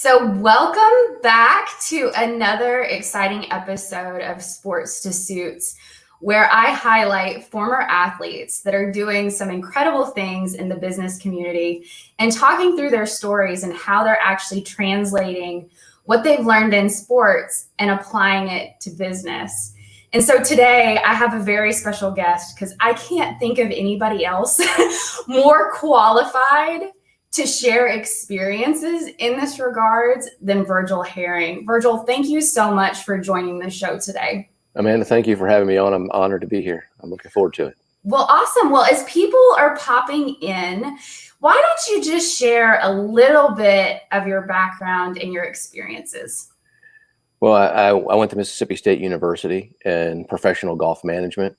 So, welcome back to another exciting episode of Sports to Suits, where I highlight former athletes that are doing some incredible things in the business community and talking through their stories and how they're actually translating what they've learned in sports and applying it to business. And so today I have a very special guest because I can't think of anybody else more qualified to share experiences in this regards than Virgil Herring. Virgil, thank you so much for joining the show today. Amanda, thank you for having me on. I'm honored to be here. I'm looking forward to it. Well, awesome. Well, as people are popping in, why don't you just share a little bit of your background and your experiences? Well, I went to Mississippi State University in professional golf management.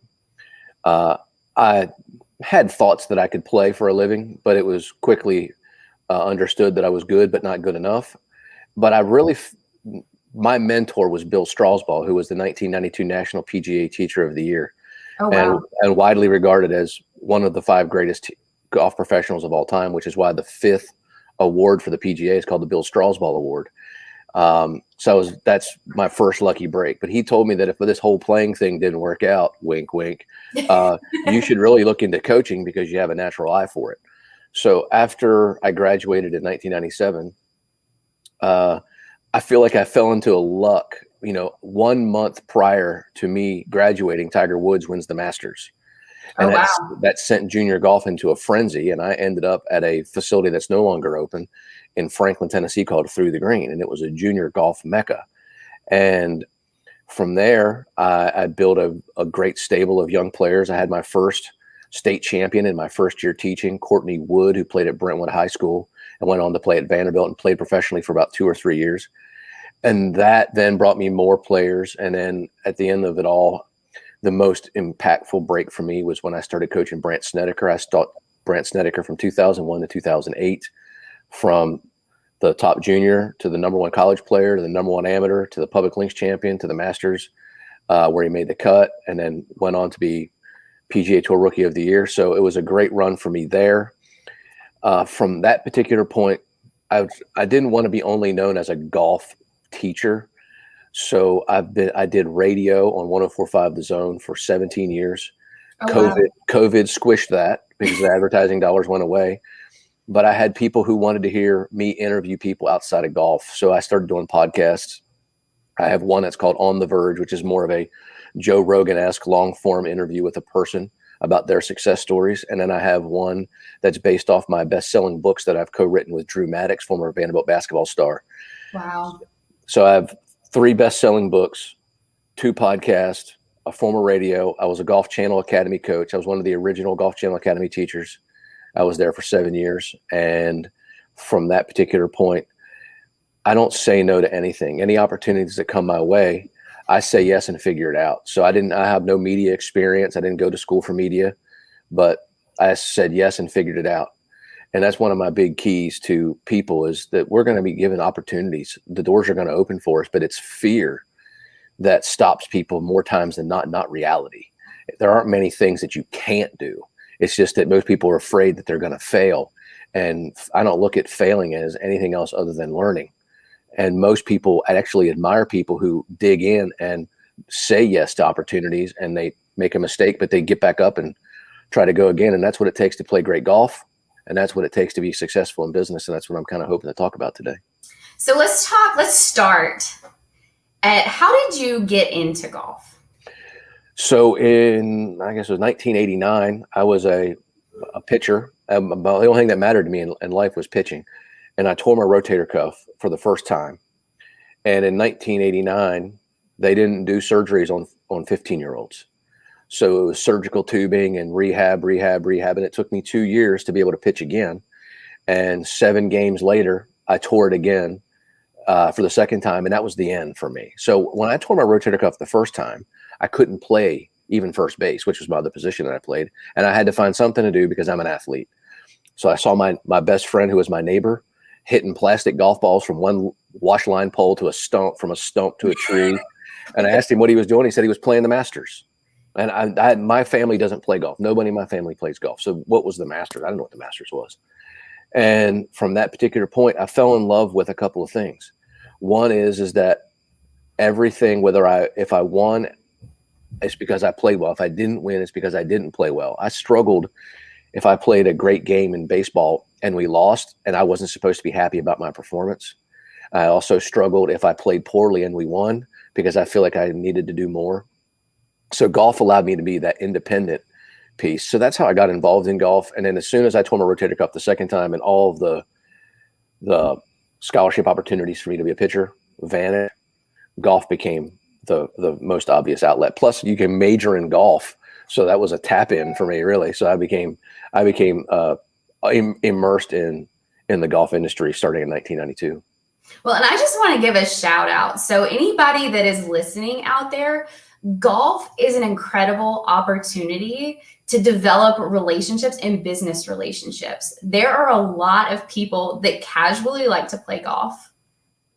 I had thoughts that I could play for a living, but it was quickly understood that I was good, but not good enough. But my mentor was Bill Strasbaugh, who was the 1992 National PGA Teacher of the Year. Oh, wow. and widely regarded as one of the 5 greatest golf professionals of all time, which is why the 5th award for the PGA is called the Bill Strasbaugh Award. That's my first lucky break. But he told me that if this whole playing thing didn't work out, wink, wink, you should really look into coaching because you have a natural eye for it. So after I graduated in 1997, I feel like I fell into a luck. 1 month prior to me graduating, Tiger Woods wins the Masters. And that sent junior golf into a frenzy. And I ended up at a facility that's no longer open in Franklin, Tennessee, called Through the Green. And it was a junior golf mecca. And from there, I built a great stable of young players. I had my first state champion in my first year teaching, Courtney Wood, who played at Brentwood High School and went on to play at Vanderbilt and played professionally for about 2 or 3 years. And that then brought me more players. And then at the end of it all, the most impactful break for me was when I started coaching Brant Snedeker. I taught Brant Snedeker from 2001 to 2008, from the top junior to the #1 college player to the #1 amateur to the Public Links champion to the Masters, where he made the cut, and then went on to be PGA Tour Rookie of the Year. So it was a great run for me there. From that particular point, I didn't want to be only known as a golf teacher. So I did radio on 104.5 The Zone for 17 years. Oh, COVID squished that because the advertising dollars went away. But I had people who wanted to hear me interview people outside of golf. So I started doing podcasts. I have one that's called On the Verge, which is more of a Joe Rogan-esque long form interview with a person about their success stories. And then I have one that's based off my best-selling books that I've co-written with Drew Maddox, former Vanderbilt basketball star. Wow. So I have 3 best-selling books, 2 podcasts, a former radio. I was a Golf Channel Academy coach. I was one of the original Golf Channel Academy teachers. I was there for 7 years. And from that particular point, I don't say no to anything. Any opportunities that come my way, I say yes and figure it out. So I have no media experience. I didn't go to school for media, but I said yes and figured it out. And that's one of my big keys to people, is that we're going to be given opportunities. The doors are going to open for us, but it's fear that stops people more times than not reality. There aren't many things that you can't do. It's just that most people are afraid that they're going to fail. And I don't look at failing as anything else other than learning. And most people, I actually admire people who dig in and say yes to opportunities, and they make a mistake, but they get back up and try to go again. And that's what it takes to play great golf. And that's what it takes to be successful in business. And that's what I'm kind of hoping to talk about today. So let's start at, how did you get into golf? So I guess it was 1989, I was a pitcher. The only thing that mattered to me in life was pitching. And I tore my rotator cuff for the first time. And in 1989, they didn't do surgeries on 15-year-olds. So it was surgical tubing and rehab. And it took me 2 years to be able to pitch again. And 7 games later, I tore it again for the second time. And that was the end for me. So when I tore my rotator cuff the first time, I couldn't play even first base, which was my other position that I played. And I had to find something to do because I'm an athlete. So I saw my best friend, who was my neighbor, hitting plastic golf balls from one wash line pole to a stump, from a stump to a tree. And I asked him what he was doing. He said he was playing the Masters. And my family doesn't play golf. Nobody in my family plays golf. So what was the Masters? I didn't know what the Masters was. And from that particular point, I fell in love with a couple of things. One is that everything, if I won, it's because I played well. If I didn't win, it's because I didn't play well. I struggled if I played a great game in baseball and we lost and I wasn't supposed to be happy about my performance. I also struggled if I played poorly and we won because I feel like I needed to do more. So golf allowed me to be that independent piece. So that's how I got involved in golf. And then as soon as I tore my rotator cuff the second time and all of the scholarship opportunities for me to be a pitcher vanished, golf became the most obvious outlet. Plus you can major in golf. So that was a tap in for me, really. So I became immersed in the golf industry starting in 1992. Well, and I just want to give a shout out. So anybody that is listening out there, golf is an incredible opportunity to develop relationships and business relationships. There are a lot of people that casually like to play golf,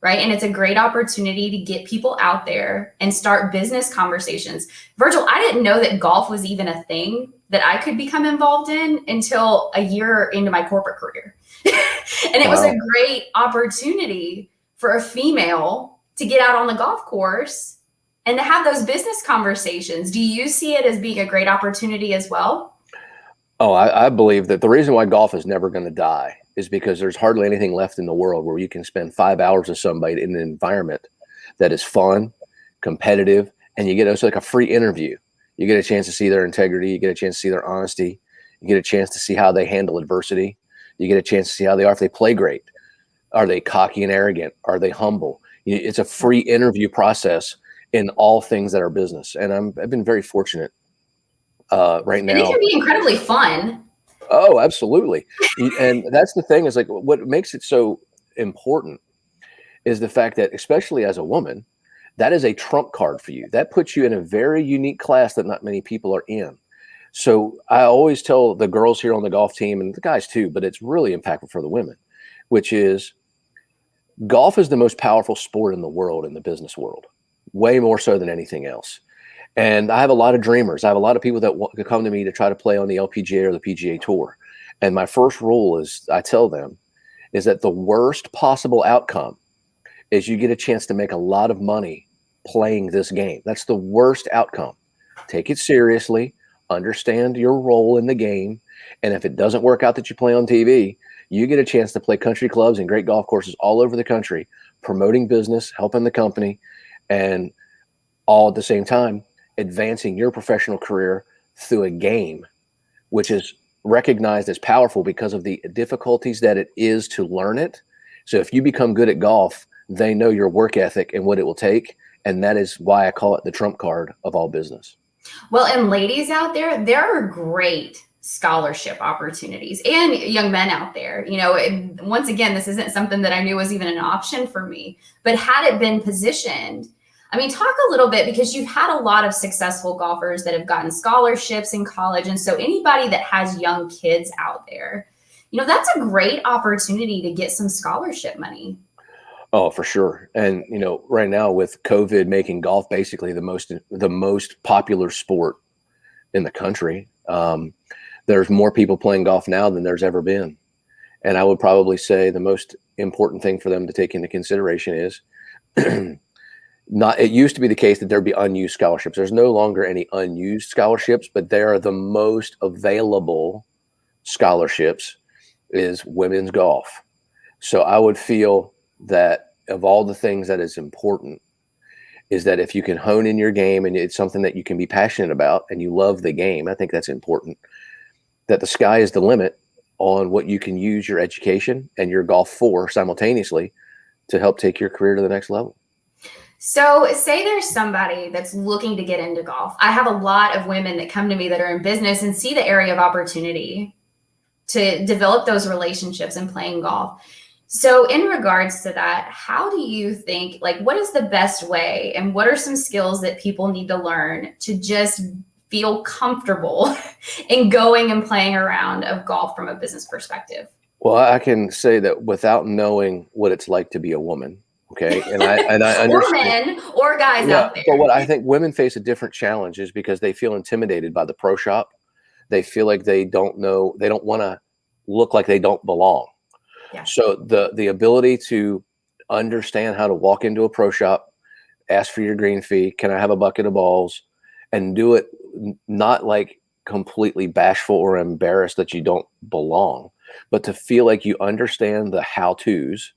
right? And it's a great opportunity to get people out there and start business conversations. Virgil, I didn't know that golf was even a thing that I could become involved in until a year into my corporate career. And it was a great opportunity for a female to get out on the golf course and to have those business conversations. Do you see it as being a great opportunity as well? Oh, I believe that the reason why golf is never going to die is because there's hardly anything left in the world where you can spend 5 hours with somebody in an environment that is fun, competitive, and you get also like a free interview. You get a chance to see their integrity. You get a chance to see their honesty. You get a chance to see how they handle adversity. You get a chance to see how they are if they play great. Are they cocky and arrogant? Are they humble? It's a free interview process in all things that are business. And I've been very fortunate right now. And it can be incredibly fun. Oh, absolutely. And that's the thing is like what makes it so important is the fact that especially as a woman, that is a trump card for you. That puts you in a very unique class that not many people are in. So I always tell the girls here on the golf team and the guys too, but it's really impactful for the women, which is golf is the most powerful sport in the world, in the business world, way more so than anything else. And I have a lot of dreamers. I have a lot of people that want to come to me to try to play on the LPGA or the PGA Tour. And my first rule is I tell them is that the worst possible outcome is you get a chance to make a lot of money playing this game. That's the worst outcome. Take it seriously, understand your role in the game. And if it doesn't work out that you play on TV, you get a chance to play country clubs and great golf courses all over the country, promoting business, helping the company, and all at the same time, advancing your professional career through a game, which is recognized as powerful because of the difficulties that it is to learn it. So if you become good at golf, they know your work ethic and what it will take. And that is why I call it the trump card of all business. Well, and ladies out there, there are great scholarship opportunities and young men out there. Once again, this isn't something that I knew was even an option for me, but had it been positioned, I mean, talk a little bit because you've had a lot of successful golfers that have gotten scholarships in college. And so anybody that has young kids out there, that's a great opportunity to get some scholarship money. Oh, for sure. And, right now with COVID making golf basically the most popular sport in the country, there's more people playing golf now than there's ever been. And I would probably say the most important thing for them to take into consideration is it used to be the case that there'd be unused scholarships. There's no longer any unused scholarships, but they are the most available scholarships is women's golf. So I would feel that of all the things that is important is that if you can hone in your game and it's something that you can be passionate about and you love the game, I think that's important, that the sky is the limit on what you can use your education and your golf for simultaneously to help take your career to the next level. So say there's somebody that's looking to get into golf. I have a lot of women that come to me that are in business and see the area of opportunity to develop those relationships in playing golf. So in regards to that, how do you think, what is the best way and what are some skills that people need to learn to just feel comfortable in going and playing a round of golf from a business perspective? Well, I can say that without knowing what it's like to be a woman, okay, and I understand, or men or guys out there. But what I think women face a different challenge is because they feel intimidated by the pro shop. They feel like they don't know, they don't want to look like they don't belong. Yeah. So the ability to understand how to walk into a pro shop, ask for your green fee, can I have a bucket of balls, and do it not like completely bashful or embarrassed that you don't belong, but to feel like you understand the how-tos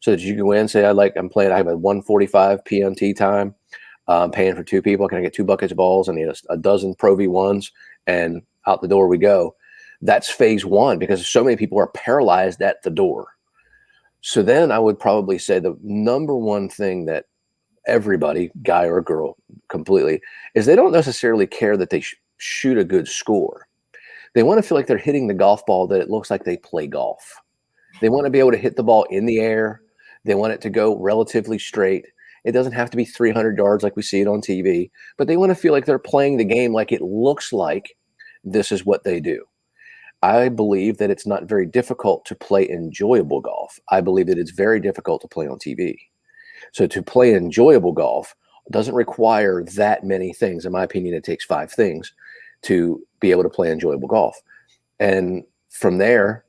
so that you can go in and say, I have a 1:45 p.m. tea time. I'm paying for two people. Can I get 2 buckets of balls? I need a dozen Pro V1s, and out the door we go. That's phase one, because so many people are paralyzed at the door. So then I would probably say the number one thing that everybody, guy or girl, completely, is they don't necessarily care that they shoot a good score. They want to feel like they're hitting the golf ball that it looks like they play golf. They want to be able to hit the ball in the air. They want it to go relatively straight. It doesn't have to be 300 yards like we see it on TV, but they want to feel like they're playing the game like it looks like this is what they do. I believe that it's not very difficult to play enjoyable golf. I believe that it's very difficult to play on TV. So to play enjoyable golf doesn't require that many things. In my opinion, it takes 5 things to be able to play enjoyable golf. And from there,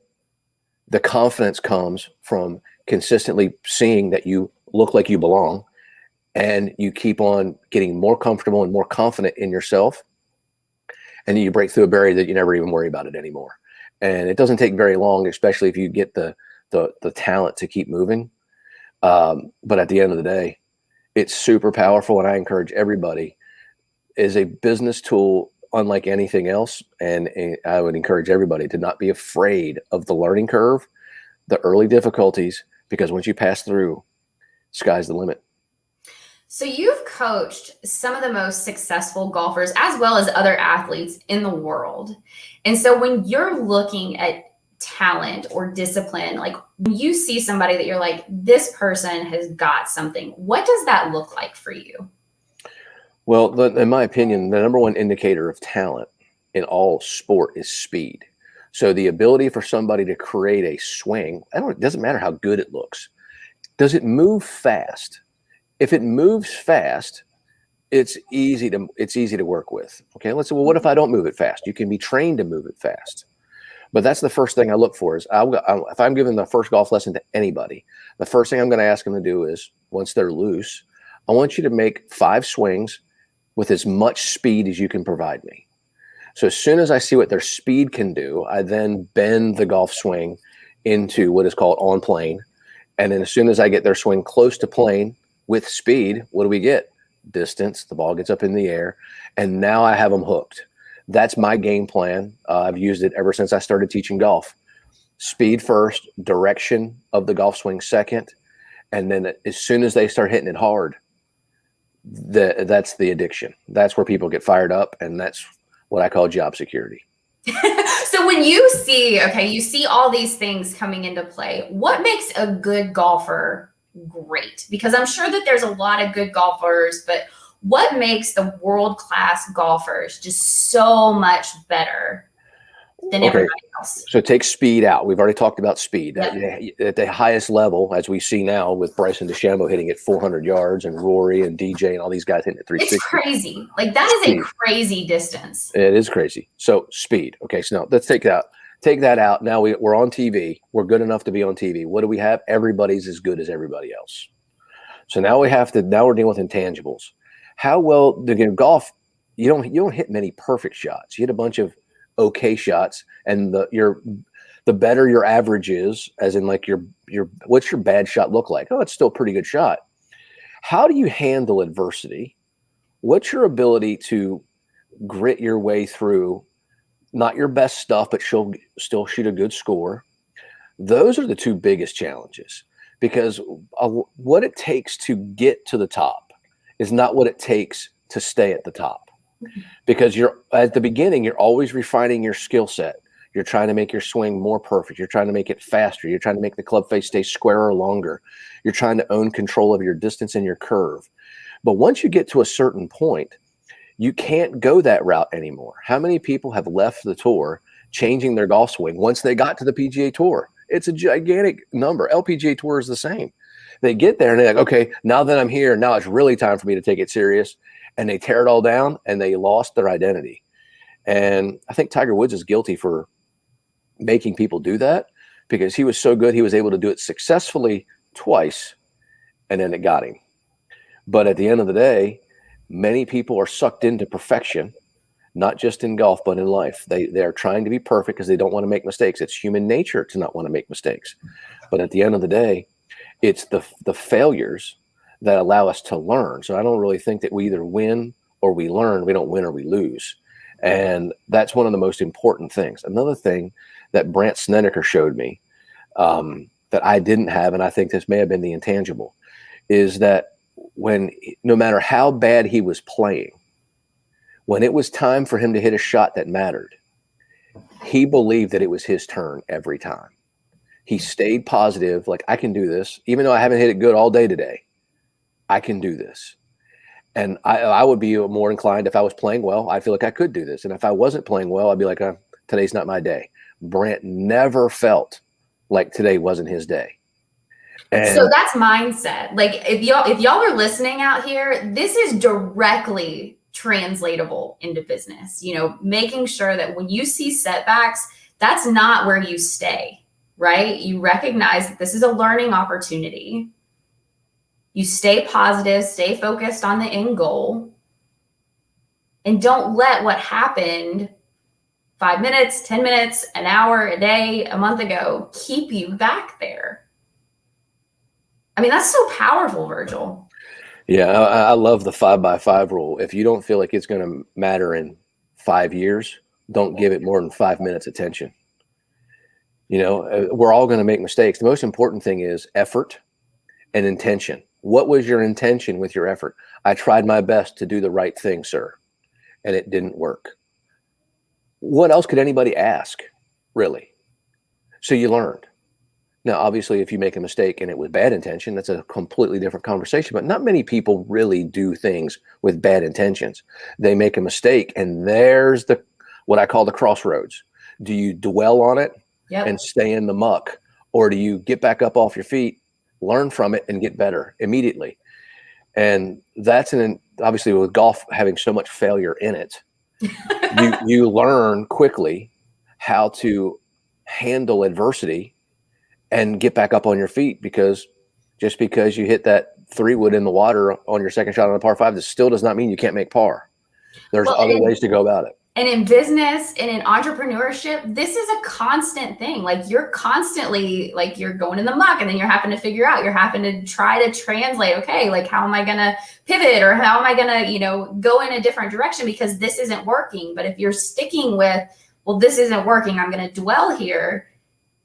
the confidence comes from consistently seeing that you look like you belong, and you keep on getting more comfortable and more confident in yourself. And then you break through a barrier that you never even worry about it anymore. And it doesn't take very long, especially if you get the talent to keep moving. But at the end of the day, it's super powerful. And I encourage everybody, is a business tool unlike anything else. And I would encourage everybody to not be afraid of the learning curve, the early difficulties, because once you pass through, sky's the limit. So you've coached some of the most successful golfers as well as other athletes in the world. And so when you're looking at talent or discipline, like when you see somebody that you're like, this person has got something, what does that look like for you? Well, in my opinion, the number one indicator of talent in all sport is speed. So the ability for somebody to create a swing, it doesn't matter how good it looks. Does it move fast? If it moves fast, it's easy to work with. Okay, let's say, well, what if I don't move it fast? You can be trained to move it fast. But that's the first thing I look for is if I'm giving the first golf lesson to anybody, the first thing I'm going to ask them to do is, once they're loose, I want you to make 5 swings with as much speed as you can provide me. So as soon as I see what their speed can do, I then bend the golf swing into what is called on plane. And then as soon as I get their swing close to plane with speed, what do we get? Distance, the ball gets up in the air, and now I have them hooked. That's my game plan. I've used it ever since I started teaching golf. Speed first, direction of the golf swing second, and then as soon as they start hitting it hard, that's the addiction. That's where people get fired up, and that's what I call job security. So when you see all these things coming into play, what makes a good golfer great? Because I'm sure that there's a lot of good golfers, but what makes the world-class golfers just so much better than everybody else? So take speed out. We've already talked about speed. Yep. At the highest level, as we see now with Bryson DeChambeau hitting at 400 yards and Rory and DJ and all these guys hitting at 360. It's crazy. Like that is a crazy distance. It is crazy. So speed. Okay, so now let's take that out. Now we're on TV. We're good enough to be on TV. What do we have? Everybody's as good as everybody else. So now we're dealing with intangibles. How well golf? You don't hit many perfect shots. You hit a bunch of okay shots, and the better your average is, as in like your what's your bad shot look like? Oh, it's still a pretty good shot. How do you handle adversity? What's your ability to grit your way through not your best stuff, but still shoot a good score? Those are the 2 biggest challenges, because what it takes to get to the top is not what it takes to stay at the top. Because you're at the beginning, you're always refining your skill set. You're trying to make your swing more perfect. You're trying to make it faster. You're trying to make the club face stay squarer longer. You're trying to own control of your distance and your curve. But once you get to a certain point, you can't go that route anymore. How many people have left the tour changing their golf swing once they got to the PGA Tour? It's a gigantic number. LPGA Tour is the same. They get there and they're like, okay, now that I'm here, now it's really time for me to take it serious. And they tear it all down, and they lost their identity. And I think Tiger Woods is guilty for making people do that. because he was so good. He was able to do it successfully twice, and then it got him. But at the end of the day, many people are sucked into perfection, not just in golf, but in life. They're trying to be perfect because they don't want to make mistakes. It's human nature to not want to make mistakes. But at the end of the day, it's the failures that allow us to learn. So I don't really think that we either win or we learn. We don't win or we lose. And that's one of the most important things. Another thing that Brant Snedeker showed me that I didn't have, and I think this may have been the intangible, is that no matter how bad he was playing, when it was time for him to hit a shot that mattered, he believed that it was his turn every time. He stayed positive, like, I can do this. Even though I haven't hit it good all day today, I can do this. And I would be more inclined, if I was playing well, I feel like I could do this. And if I wasn't playing well, I'd be like, today's not my day. Brant never felt like today wasn't his day. And so that's mindset. Like, if y'all are listening out here, this is directly translatable into business. Making sure that when you see setbacks, that's not where you stay, right? You recognize that this is a learning opportunity. You stay positive, stay focused on the end goal, and don't let what happened 5 minutes, 10 minutes, an hour, a day, a month ago keep you back there. I mean, that's so powerful, Virgil. Yeah, I love the 5x5 rule. If you don't feel like it's going to matter in 5 years, don't give it more than 5 minutes attention. We're all going to make mistakes. The most important thing is effort and intention. What was your intention with your effort? I tried my best to do the right thing, sir, and it didn't work. What else could anybody ask, really? So you learned. Now, obviously, if you make a mistake and it was bad intention, that's a completely different conversation. But not many people really do things with bad intentions. They make a mistake, and there's what I call the crossroads. Do you dwell on it and stay in the muck, or do you get back up off your feet, learn from it, and get better immediately? And that's obviously, with golf having so much failure in it, you learn quickly how to handle adversity and get back up on your feet, because just because you hit that 3-wood in the water on your second shot on a par 5, this still does not mean you can't make par. There's other ways to go about it. And in business and in entrepreneurship, this is a constant thing. Like, you're constantly, like, you're going in the muck, and then you're having to figure out, you're having to try to translate, okay, like, how am I going to pivot, or how am I going to, go in a different direction because this isn't working. But if you're sticking with, well, this isn't working, I'm going to dwell here,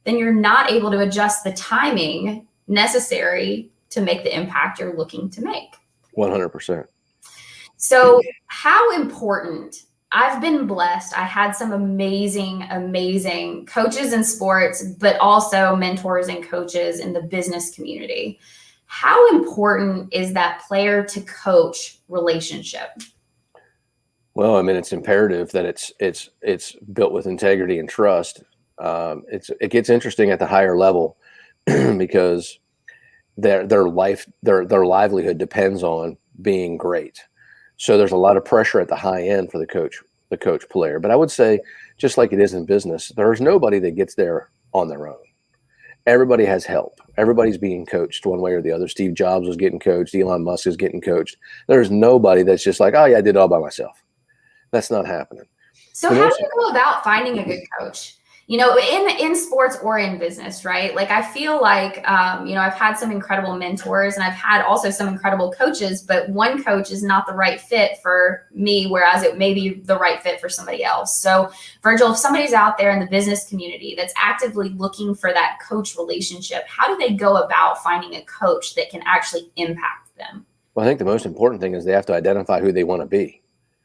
then you're not able to adjust the timing necessary to make the impact you're looking to make. 100%. So how important, I've been blessed. I had some amazing, amazing coaches in sports, but also mentors and coaches in the business community. How important is that player to coach relationship? Well, I mean, it's imperative that it's built with integrity and trust. It gets interesting at the higher level because their livelihood depends on being great. So there's a lot of pressure at the high end for the coach player. But I would say, just like it is in business, there's nobody that gets there on their own. Everybody has help. Everybody's being coached one way or the other. Steve Jobs was getting coached. Elon Musk is getting coached. There's nobody that's just like, oh yeah, I did it all by myself. That's not happening. So how do you go about finding a good coach? In sports or in business, right? Like, I feel like, I've had some incredible mentors, and I've had also some incredible coaches, but one coach is not the right fit for me, whereas it may be the right fit for somebody else. So, Virgil, if somebody's out there in the business community that's actively looking for that coach relationship, how do they go about finding a coach that can actually impact them? Well, I think the most important thing is they have to identify who they want to be.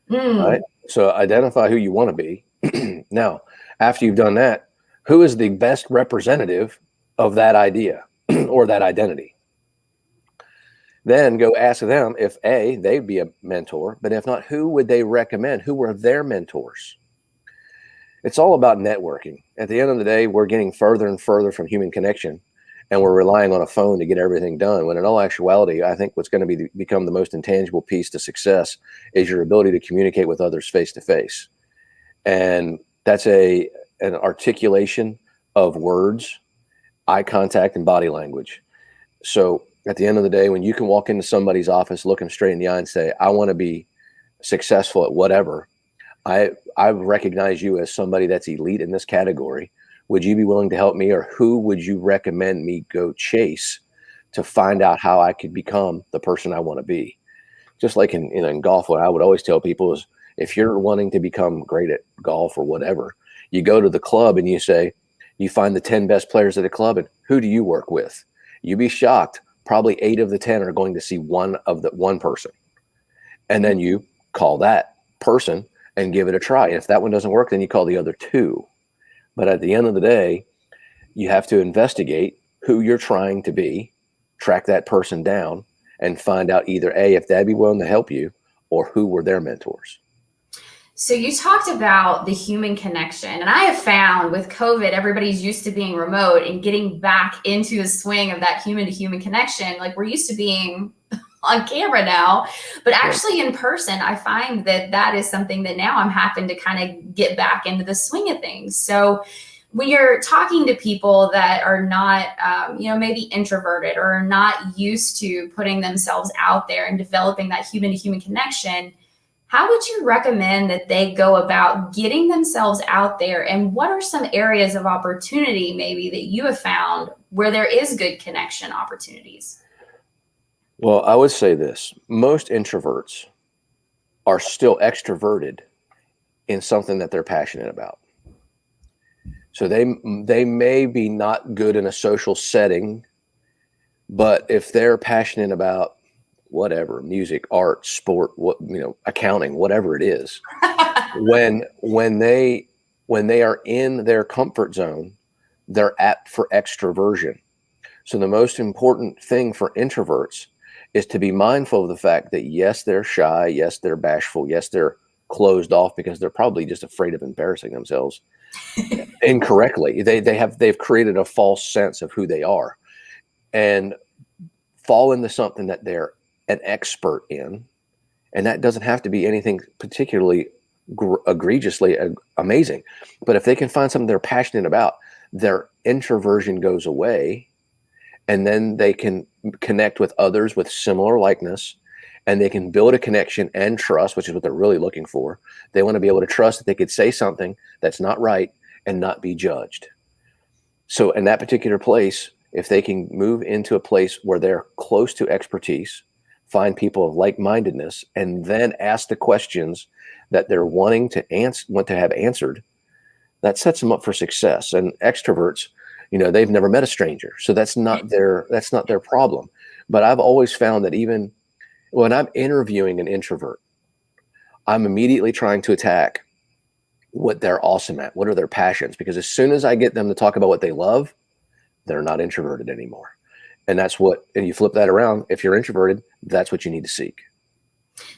Right? So identify who you want to be. Now, after you've done that, who is the best representative of that idea or that identity? Then go ask them if they'd be a mentor, but if not, who would they recommend? Who were their mentors? It's all about networking. At the end of the day, we're getting further and further from human connection, and we're relying on a phone to get everything done. When in all actuality, I think what's going to become the most intangible piece to success is your ability to communicate with others face to face. And that's an articulation of words eye contact and body language. So at the end of the day, when you can walk into somebody's office, look them straight in the eye and say, I want to be successful at whatever. I recognize you as somebody that's elite in this category. Would you be willing to help me, or who would you recommend me go chase to find out how I could become the person I want to be? Just like in golf, what I would always tell people is, if you're wanting to become great at golf or whatever, you go to the club and you say, you find the 10 best players at the club, and who do you work with? You'd be shocked. Probably 8 of the 10 are going to see one person. And then you call that person and give it a try. And if that one doesn't work, then you call the other 2. But at the end of the day, you have to investigate who you're trying to be, track that person down, and find out either A, if they'd be willing to help you, or who were their mentors. So you talked about the human connection, and I have found with COVID, everybody's used to being remote and getting back into the swing of that human to human connection. Like, we're used to being on camera now, but actually in person, I find that is something that now I'm having to kind of get back into the swing of things. So when you're talking to people that are not, maybe introverted or are not used to putting themselves out there and developing that human to human connection, how would you recommend that they go about getting themselves out there? And what are some areas of opportunity maybe that you have found where there is good connection opportunities? Well, I would say this. Most introverts are still extroverted in something that they're passionate about. So they may be not good in a social setting, but if they're passionate about whatever, music, art, sport, accounting, whatever it is, when they are in their comfort zone, they're apt for extroversion. So the most important thing for introverts is to be mindful of the fact that, yes, they're shy, yes, they're bashful, yes, they're closed off because they're probably just afraid of embarrassing themselves incorrectly. They've created a false sense of who they are and fall into something that they're an expert in. And that doesn't have to be anything particularly egregiously amazing. But if they can find something they're passionate about, their introversion goes away, and then they can connect with others with similar likeness, and they can build a connection and trust, which is what they're really looking for. They want to be able to trust that they could say something that's not right and not be judged. So in that particular place, if they can move into a place where they're close to expertise, find people of like-mindedness, and then ask the questions that they're want to have answered, that sets them up for success. And extroverts, they've never met a stranger, so that's not their problem. But I've always found that even when I'm interviewing an introvert, I'm immediately trying to attack what they're awesome at, what are their passions, because as soon as I get them to talk about what they love, they're not introverted anymore. And and you flip that around. If you're introverted, that's what you need to seek.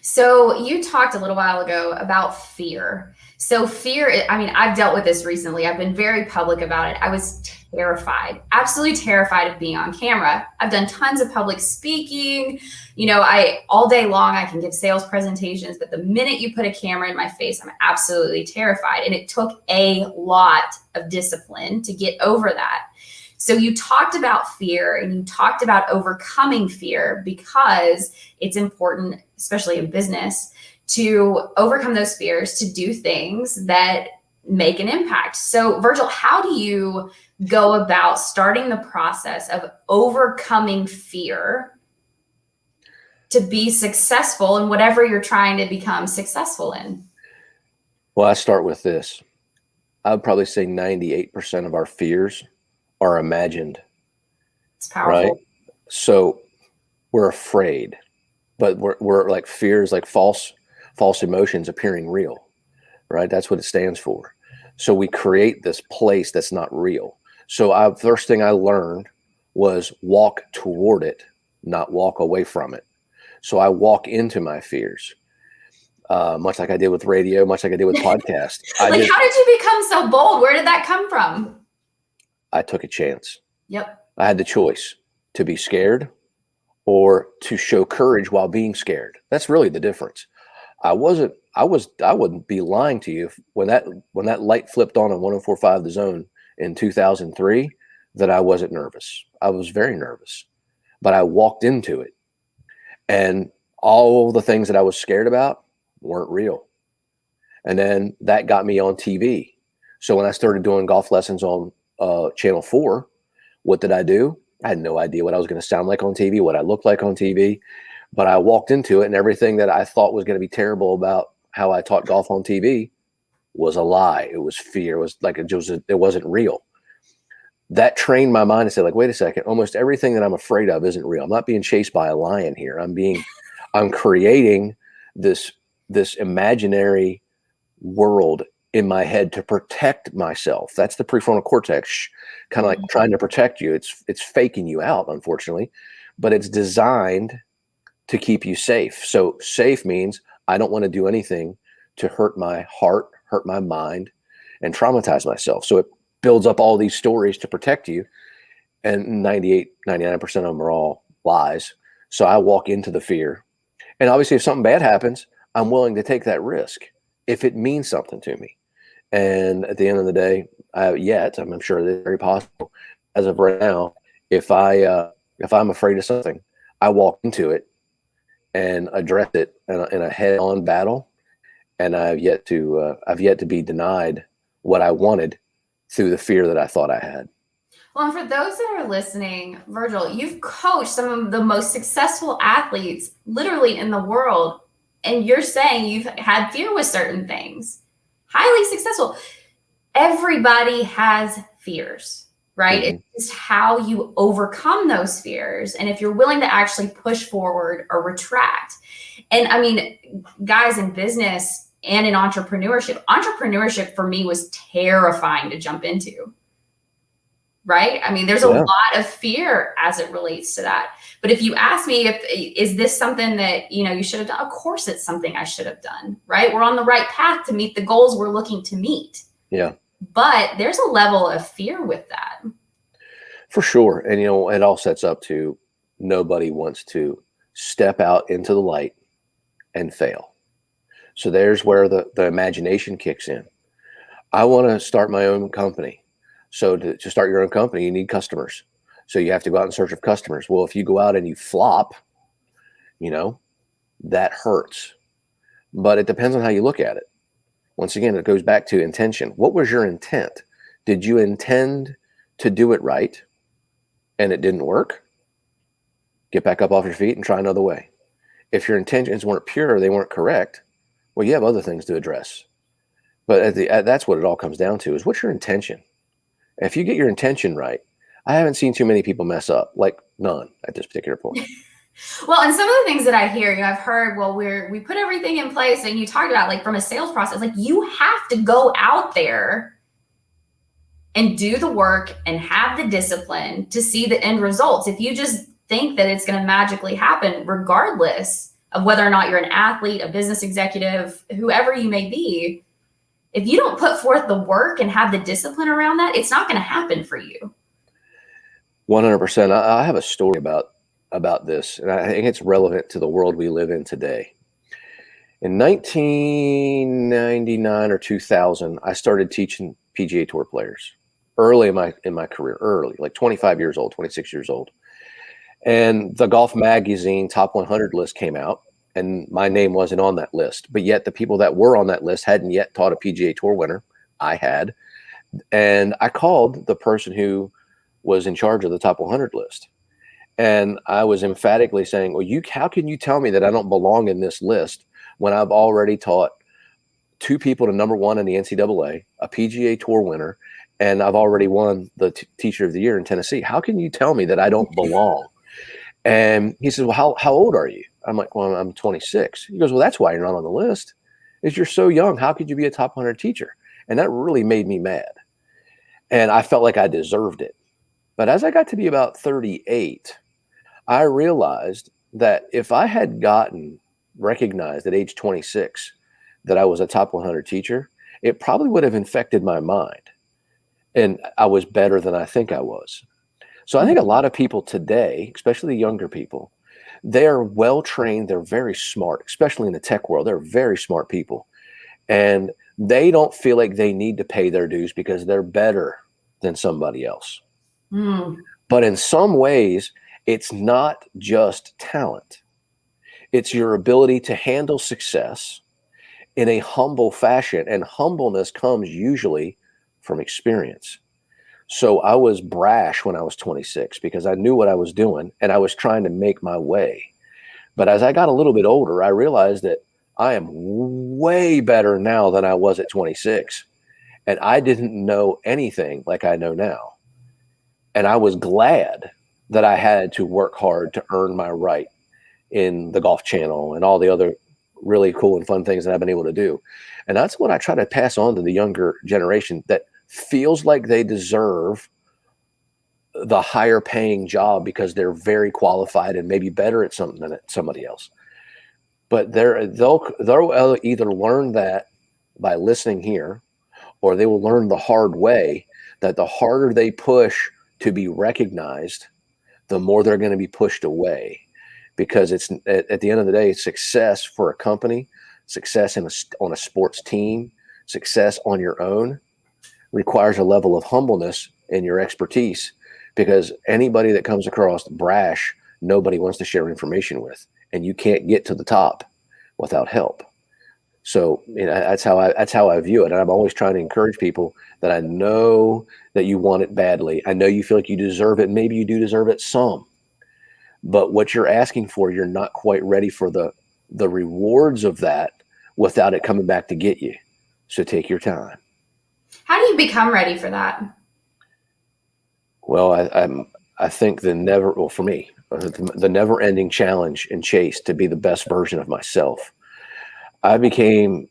So you talked a little while ago about fear. So fear, I've dealt with this recently. I've been very public about it. I was terrified, absolutely terrified of being on camera. I've done tons of public speaking. All day long, I can give sales presentations, but the minute you put a camera in my face, I'm absolutely terrified. And it took a lot of discipline to get over that. So you talked about fear and you talked about overcoming fear, because it's important, especially in business, to overcome those fears, to do things that make an impact. So Virgil, how do you go about starting the process of overcoming fear to be successful in whatever you're trying to become successful in? Well, I start with this. I would probably say 98% of our fears are imagined. It's powerful. Right? So we're afraid, but we're like fears, like false emotions appearing real, right? That's what it stands for. So we create this place that's not real. So first thing I learned was walk toward it, not walk away from it. So I walk into my fears, much like I did with radio, much like I did with podcasts. How did you become so bold? Where did that come from? I took a chance. Yep. I had the choice to be scared or to show courage while being scared. That's really the difference. I wouldn't be lying to you when that light flipped on 104.5 The Zone in 2003. that I wasn't nervous. I was very nervous, but I walked into it, and all the things that I was scared about weren't real. And then that got me on TV. So when I started doing golf lessons on Channel 4, what did I do? I had no idea what I was going to sound like on TV, what I looked like on TV, but I walked into it, and everything that I thought was going to be terrible about how I taught golf on TV was a lie. It was fear. It was like it wasn't real. That trained my mind to say, like, wait a second, almost everything that I'm afraid of isn't real. I'm not being chased by a lion here. I'm creating this imaginary world in my head to protect myself. That's the prefrontal cortex, kind of like trying to protect you. It's faking you out, unfortunately, but it's designed to keep you safe. So safe means I don't want to do anything to hurt my heart, hurt my mind, and traumatize myself. So it builds up all these stories to protect you. And 99% of them are all lies. So I walk into the fear. And obviously, if something bad happens, I'm willing to take that risk if it means something to me. And at the end of the day, I'm sure it's very possible. As of right now, if I'm afraid of something, I walk into it and address it in a head-on battle. And I've yet to be denied what I wanted through the fear that I thought I had. Well, and for those that are listening, Virgil, you've coached some of the most successful athletes literally in the world. And you're saying you've had fear with certain things. Highly successful. Everybody has fears, right? Mm-hmm. It's just how you overcome those fears. And if you're willing to actually push forward or retract. And I mean, guys, in business and in entrepreneurship for me was terrifying to jump into. Right? I mean, there's a lot of fear as it relates to that. But if you ask me, is this something that, you should have done? Of course, it's something I should have done, right? We're on the right path to meet the goals we're looking to meet. Yeah. But there's a level of fear with that. For sure. And, it all sets up to nobody wants to step out into the light and fail. So there's where the imagination kicks in. I want to start my own company. So to start your own company, you need customers. So you have to go out in search of customers. Well, if you go out and you flop, that hurts. But it depends on how you look at it. Once again, it goes back to intention. What was your intent? Did you intend to do it right and it didn't work? Get back up off your feet and try another way. If your intentions weren't pure, they weren't correct, well, you have other things to address. But that's what it all comes down to, is what's your intention? If you get your intention right, I haven't seen too many people mess up, like none at this particular point. Well, and some of the things that I hear, I've heard, well, we put everything in place, and you talked about, like, from a sales process, like, you have to go out there and do the work and have the discipline to see the end results. If you just think that it's going to magically happen, regardless of whether or not you're an athlete, a business executive, whoever you may be, if you don't put forth the work and have the discipline around that, it's not going to happen for you. 100%. I have a story about this, and I think it's relevant to the world we live in today. In 1999 or 2000, I started teaching PGA Tour players early in my career, like 25 years old, 26 years old. And the Golf Magazine Top 100 list came out, and my name wasn't on that list. But yet the people that were on that list hadn't yet taught a PGA Tour winner. I had. And I called the person who was in charge of the Top 100 list. And I was emphatically saying, well, how can you tell me that I don't belong in this list when I've already taught two people to number one in the NCAA, a PGA Tour winner, and I've already won the Teacher of the Year in Tennessee? How can you tell me that I don't belong? And he says, well, how old are you? I'm like, well, I'm 26. He goes, well, that's why you're not on the list, is you're so young. How could you be a top 100 teacher? And that really made me mad. And I felt like I deserved it. But as I got to be about 38, I realized that if I had gotten recognized at age 26 that I was a top 100 teacher, it probably would have infected my mind. And I was better than I think I was. So I think a lot of people today, especially the younger people, they are well trained. They're very smart, especially in the tech world. They're very smart people. And they don't feel like they need to pay their dues because they're better than somebody else. Mm. But in some ways, it's not just talent. It's your ability to handle success in a humble fashion. And humbleness comes usually from experience. So I was brash when I was 26 because I knew what I was doing and I was trying to make my way. But as I got a little bit older, I realized that I am way better now than I was at 26. And I didn't know anything like I know now. And I was glad that I had to work hard to earn my right in the Golf Channel and all the other really cool and fun things that I've been able to do. And that's what I try to pass on to the younger generation that feels like they deserve the higher paying job because they're very qualified and maybe better at something than somebody else. But they'll either learn that by listening here, or they will learn the hard way that the harder they push to be recognized, the more they're going to be pushed away. Because it's at the end of the day, success for a company, success on a sports team, success on your own requires a level of humbleness in your expertise. Because anybody that comes across brash, nobody wants to share information with, and you can't get to the top without help. So that's how I view it. And I'm always trying to encourage people that I know that you want it badly. I know you feel like you deserve it. Maybe you do deserve it some. But what you're asking for, you're not quite ready for the rewards of that without it coming back to get you. So take your time. How do you become ready for that? Well, I think for me, the never-ending challenge and chase to be the best version of myself. I became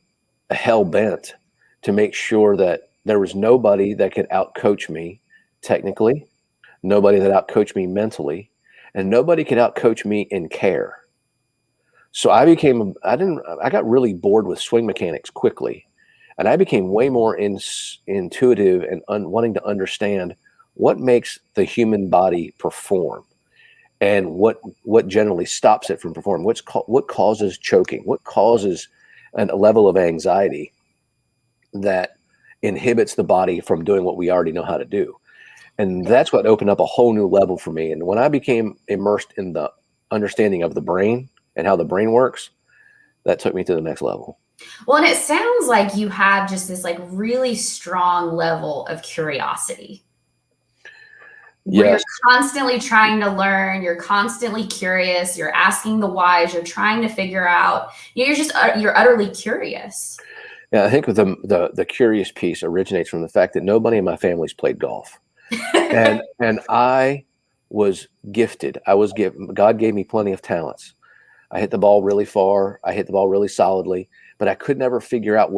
hell-bent to make sure that there was nobody that could outcoach me technically, nobody that outcoached me mentally, and nobody could outcoach me in care. So I got really bored with swing mechanics quickly, and I became way more intuitive and wanting to understand what makes the human body perform and what generally stops it from performing. What causes choking? What causes a level of anxiety that inhibits the body from doing what we already know how to do? And that's what opened up a whole new level for me. And when I became immersed in the understanding of the brain and how the brain works, that took me to the next level. Well, and it sounds like you have just this like really strong level of curiosity. Where Yes. you're constantly trying to learn, you're constantly curious, you're asking the whys, you're trying to figure out, you're utterly curious. Yeah, I think the curious piece originates from the fact that nobody in my family's played golf. And I was gifted. God gave me plenty of talents. I hit the ball really far. I hit the ball really solidly, but I could never figure out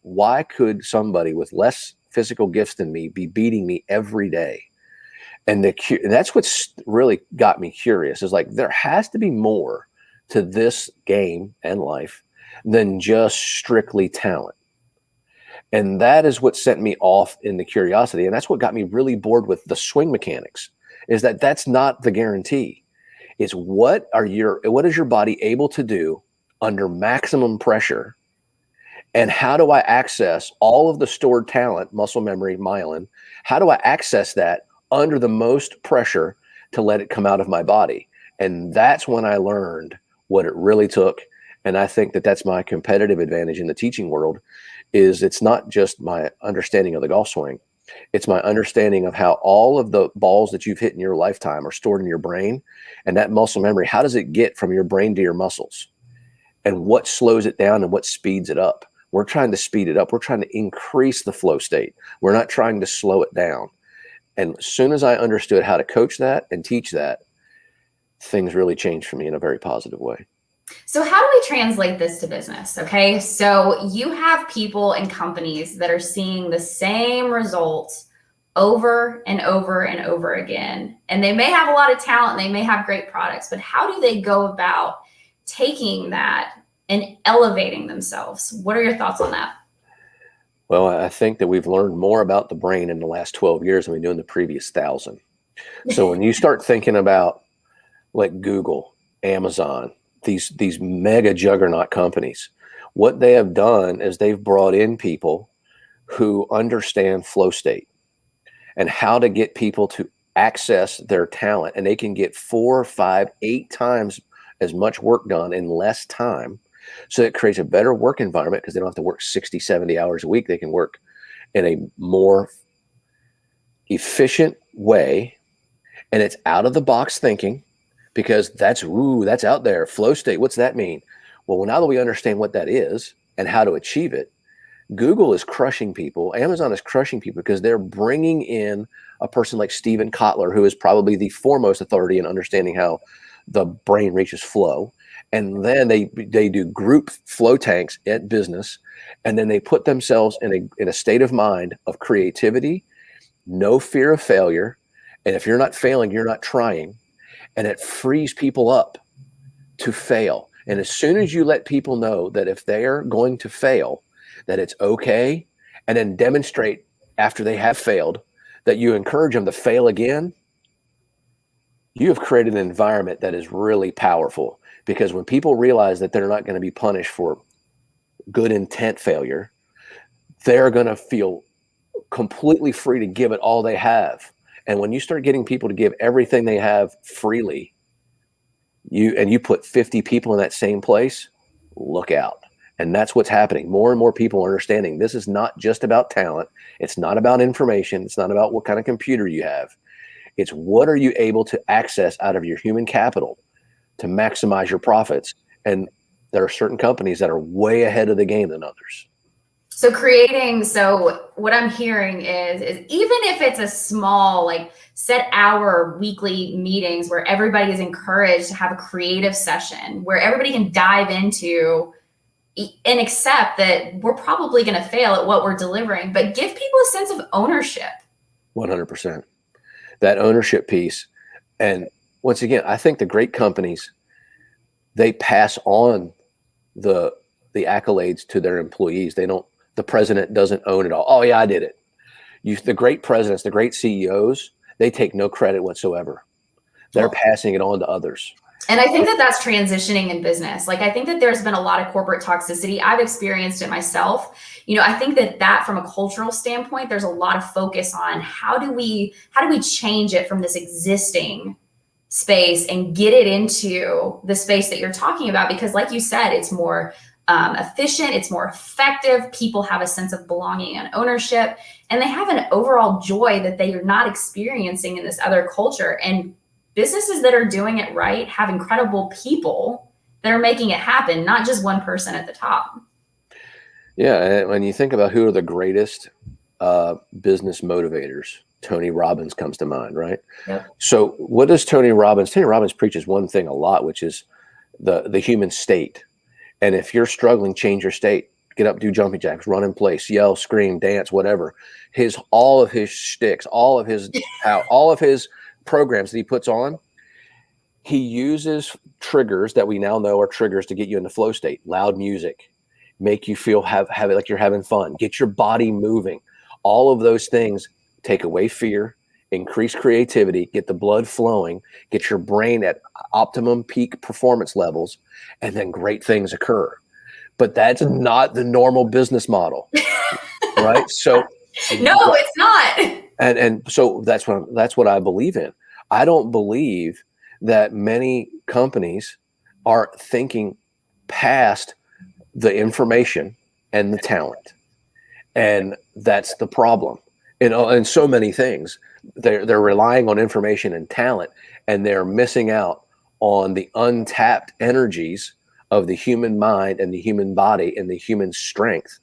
why could somebody with less physical gifts than me be beating me every day? And that's what's really got me curious is like, there has to be more to this game and life than just strictly talent. And that is what sent me off in the curiosity. And that's what got me really bored with the swing mechanics, is that that's not the guarantee. It's what is your body able to do under maximum pressure? And how do I access all of the stored talent, muscle memory, myelin? How do I access that under the most pressure to let it come out of my body? And that's when I learned what it really took. And I think that that's my competitive advantage in the teaching world. Is it's not just my understanding of the golf swing. It's my understanding of how all of the balls that you've hit in your lifetime are stored in your brain. And that muscle memory, how does it get from your brain to your muscles? And what slows it down and what speeds it up? We're trying to speed it up. We're trying to increase the flow state. We're not trying to slow it down. And as soon as I understood how to coach that and teach that, things really changed for me in a very positive way. So how do we translate this to business? Okay. So you have people and companies that are seeing the same results over and over and over again. And they may have a lot of talent, and they may have great products, but how do they go about taking that and elevating themselves? What are your thoughts on that? Well, I think that we've learned more about the brain in the last 12 years than we knew in the previous 1,000. So when you start thinking about like Google, Amazon, these mega juggernaut companies, what they have done is they've brought in people who understand flow state and how to get people to access their talent, and they can get 4, 5, 8 times as much work done in less time. So it creates a better work environment because they don't have to work 60, 70 hours a week. They can work in a more efficient way, and it's out of the box thinking, because that's out there. Flow state, what's that mean? Well, now that we understand what that is and how to achieve it, Google is crushing people. Amazon is crushing people because they're bringing in a person like Steven Kotler, who is probably the foremost authority in understanding how the brain reaches flow. And then they do group flow tanks at business, and then they put themselves in a state of mind of creativity, no fear of failure. And if you're not failing, you're not trying. And it frees people up to fail. And as soon as you let people know that if they're going to fail, that it's okay, and then demonstrate after they have failed that you encourage them to fail again, you have created an environment that is really powerful. Because when people realize that they're not going to be punished for good intent failure, they're going to feel completely free to give it all they have. And when you start getting people to give everything they have freely, you put 50 people in that same place, look out. And that's what's happening. More and more people are understanding this is not just about talent. It's not about information. It's not about what kind of computer you have. It's what are you able to access out of your human capital to maximize your profits. And there are certain companies that are way ahead of the game than others. So what I'm hearing is even if it's a small, like set hour weekly meetings where everybody is encouraged to have a creative session where everybody can dive into and accept that we're probably going to fail at what we're delivering, but give people a sense of ownership. 100%. That ownership piece. And once again, I think the great companies, they pass on the accolades to their employees. The president doesn't own it all. Oh yeah, I did it. The great presidents, the great CEOs, they take no credit whatsoever. They're passing it on to others. And I think that that's transitioning in business. Like, I think that there's been a lot of corporate toxicity. I've experienced it myself. I think that from a cultural standpoint, there's a lot of focus on how do we change it from this existing space and get it into the space that you're talking about, because like you said, it's more efficient, it's more effective. People have a sense of belonging and ownership, and they have an overall joy that they are not experiencing in this other culture. And businesses that are doing it right have incredible people that are making it happen, not just one person at the top. Yeah, and when you think about who are the greatest business motivators, Tony Robbins comes to mind, right? Yep. So what does Tony Robbins preaches one thing a lot, which is the human state. And if you're struggling, change your state. Get up, do jumping jacks, run in place, yell, scream, dance, whatever. All of his shticks, all of his programs that he puts on, he uses triggers that we now know are triggers to get you in the flow state. Loud music, make you feel have it like you're having fun, get your body moving. All of those things take away fear, increase creativity, get the blood flowing, get your brain at optimum peak performance levels, and then great things occur. But that's not the normal business model, right? So no, it's not. And so that's what I believe in. I don't believe that many companies are thinking past the information and the talent, and that's the problem. In so many things, they're relying on information and talent, and they're missing out on the untapped energies of the human mind and the human body and the human strength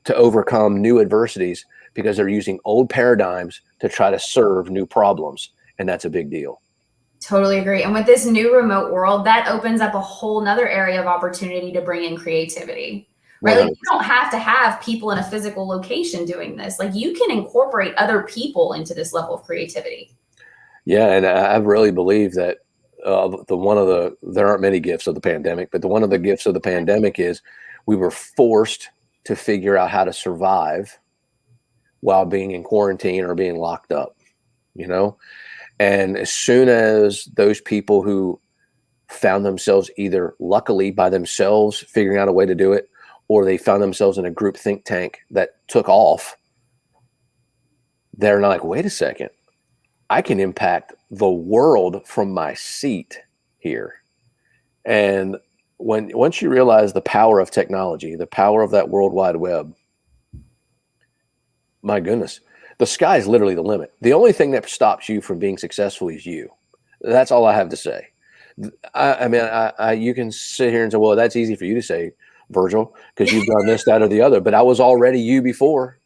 to overcome new adversities, because they're using old paradigms to try to serve new problems. And that's a big deal. Totally agree. And with this new remote world, that opens up a whole nother area of opportunity to bring in creativity, right? Like, you don't have to have people in a physical location doing this. Like, you can incorporate other people into this level of creativity. Yeah. And I really believe that there aren't many gifts of the pandemic, but one of the gifts of the pandemic is we were forced to figure out how to survive while being in quarantine or being locked up, and as soon as those people who found themselves either luckily by themselves figuring out a way to do it, or they found themselves in a group think tank that took off, they're not like, wait a second, I can impact the world from my seat here. And once you realize the power of technology, the power of that World Wide Web, my goodness, the sky is literally the limit. The only thing that stops you from being successful is you. That's all I have to say. I mean, you can sit here and say, well, that's easy for you to say, Virgil, because you've done this, that, or the other. But I was already you before.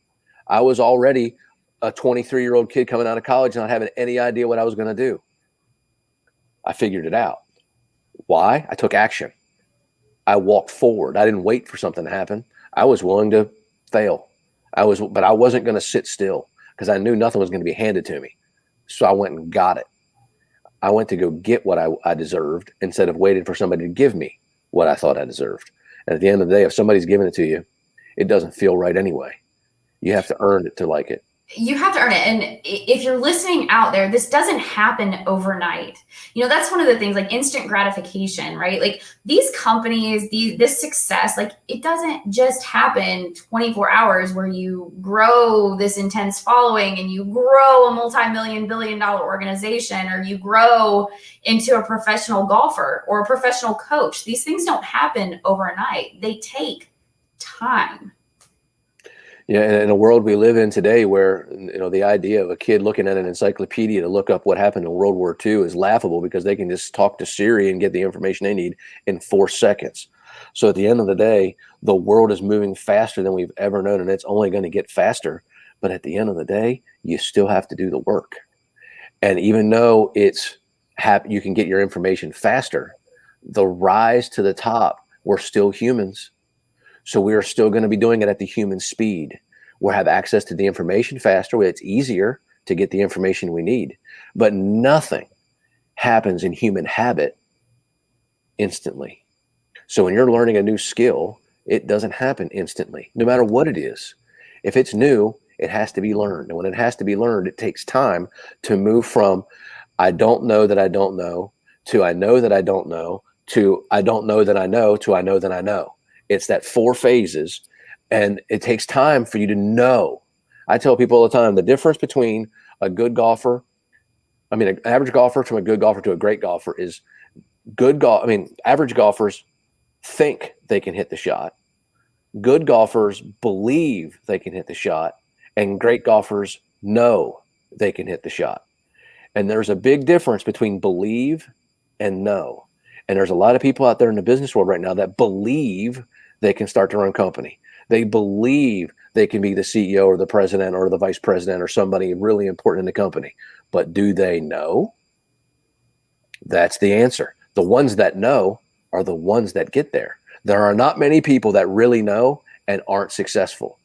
I was already a 23-year-old kid coming out of college, not having any idea what I was going to do. I figured it out. Why? I took action. I walked forward. I didn't wait for something to happen. I was willing to fail. But I wasn't going to sit still because I knew nothing was going to be handed to me. So I went and got it. I went to go get what I deserved instead of waiting for somebody to give me what I thought I deserved. And at the end of the day, if somebody's giving it to you, it doesn't feel right anyway. You have to earn it to like it. You have to earn it. And if you're listening out there, this doesn't happen overnight. That's one of the things, like instant gratification, right? Like these companies, this success, like it doesn't just happen 24 hours where you grow this intense following and you grow a multi-million, billion-dollar organization, or you grow into a professional golfer or a professional coach. These things don't happen overnight. They take time. Yeah, and in a world we live in today where, the idea of a kid looking at an encyclopedia to look up what happened in World War II is laughable because they can just talk to Siri and get the information they need in 4 seconds. So at the end of the day, the world is moving faster than we've ever known, and it's only going to get faster. But at the end of the day, you still have to do the work. And even though you can get your information faster, the rise to the top, we're still humans. So we are still going to be doing it at the human speed. We'll have access to the information faster. It's easier to get the information we need. But nothing happens in human habit instantly. So when you're learning a new skill, it doesn't happen instantly, no matter what it is. If it's new, it has to be learned. And when it has to be learned, it takes time to move from I don't know that I don't know to I know that I don't know to I don't know that I know to I know that I know. It's that 4 phases, and it takes time for you to know. I tell people all the time, the difference between a good golfer, an average golfer to a good golfer to a great golfer is average golfers think they can hit the shot. Good golfers believe they can hit the shot, and great golfers know they can hit the shot. And there's a big difference between believe and know. And there's a lot of people out there in the business world right now that believe they can start their own company. They believe they can be the CEO or the president or the vice president or somebody really important in the company. But do they know? That's the answer. The ones that know are the ones that get there. There are not many people that really know and aren't successful.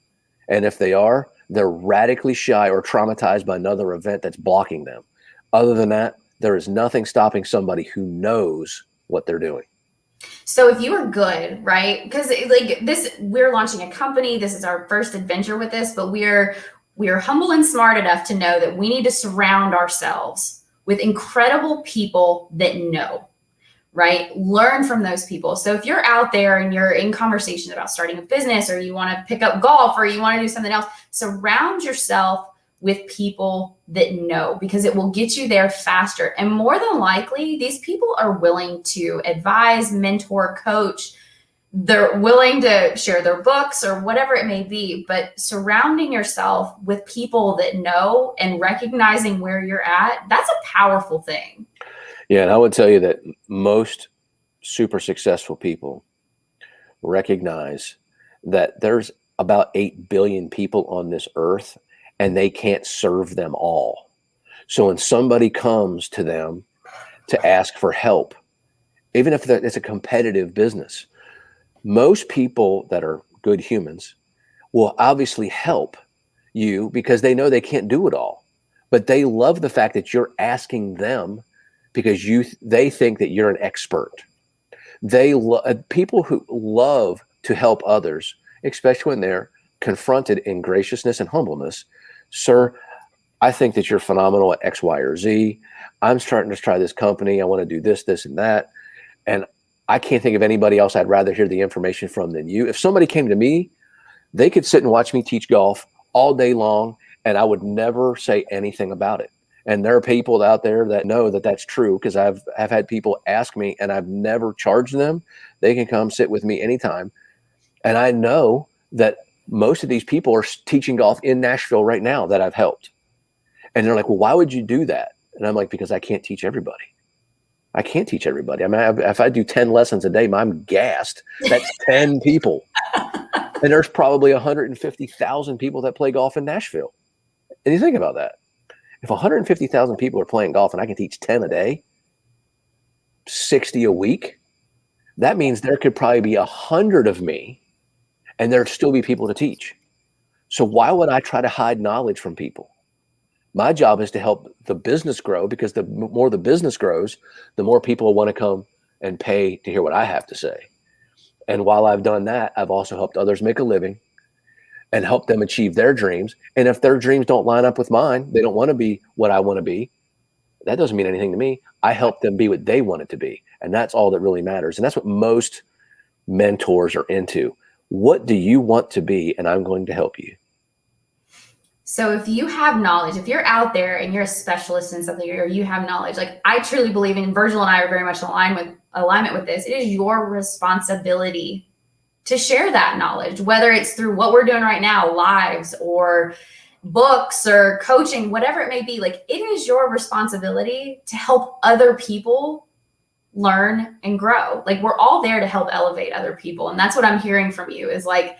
And if they are, they're radically shy or traumatized by another event that's blocking them. Other than that, there is nothing stopping somebody who knows what they're doing. So if you are good, right? Because we're launching a company. This is our first adventure with this, but we are humble and smart enough to know that we need to surround ourselves with incredible people that know, right? Learn from those people. So if you're out there and you're in conversations about starting a business, or you want to pick up golf, or you want to do something else, surround yourself with people that know, because it will get you there faster. And more than likely, these people are willing to advise, mentor, coach. They're willing to share their books or whatever it may be. But surrounding yourself with people that know and recognizing where you're at, that's a powerful thing. Yeah, and I would tell you that most super successful people recognize that there's about 8 billion people on this earth, and they can't serve them all. So when somebody comes to them to ask for help, even if it's a competitive business, most people that are good humans will obviously help you because they know they can't do it all. But they love the fact that you're asking them because they think that you're an expert. People who love to help others, especially when they're confronted in graciousness and humbleness. Sir, I think that you're phenomenal at X, Y, or Z. I'm starting to try this company. I want to do this, this, and that. And I can't think of anybody else I'd rather hear the information from than you. If somebody came to me, they could sit and watch me teach golf all day long, and I would never say anything about it. And there are people out there that know that that's true, because I've had people ask me and I've never charged them. They can come sit with me anytime. And I know that most of these people are teaching golf in Nashville right now that I've helped. And they're like, well, why would you do that? And I'm like, because I can't teach everybody. I can't teach everybody. I mean, if I do 10 lessons a day, I'm gassed. That's 10 people. And there's probably 150,000 people that play golf in Nashville. And you think about that. If 150,000 people are playing golf and I can teach 10 a day, 60 a week, that means there could probably be 100 of me and there'd still be people to teach. So why would I try to hide knowledge from people? My job is to help the business grow, because the more the business grows, the more people want to come and pay to hear what I have to say. And while I've done that, I've also helped others make a living and help them achieve their dreams. And if their dreams don't line up with mine, they don't want to be what I want to be, that doesn't mean anything to me. I help them be what they want it to be. And that's all that really matters. And that's what most mentors are into. What do you want to be? And I'm going to help you. So if you have knowledge, if you're out there and you're a specialist in something, or you have knowledge, like I truly believe in, Virgil and I are very much in alignment with this. It is your responsibility to share that knowledge, whether it's through what we're doing right now, lives or books or coaching, whatever it may be. Like, it is your responsibility to help other people learn and grow. Like, we're all there to help elevate other people. And that's what I'm hearing from you, is like,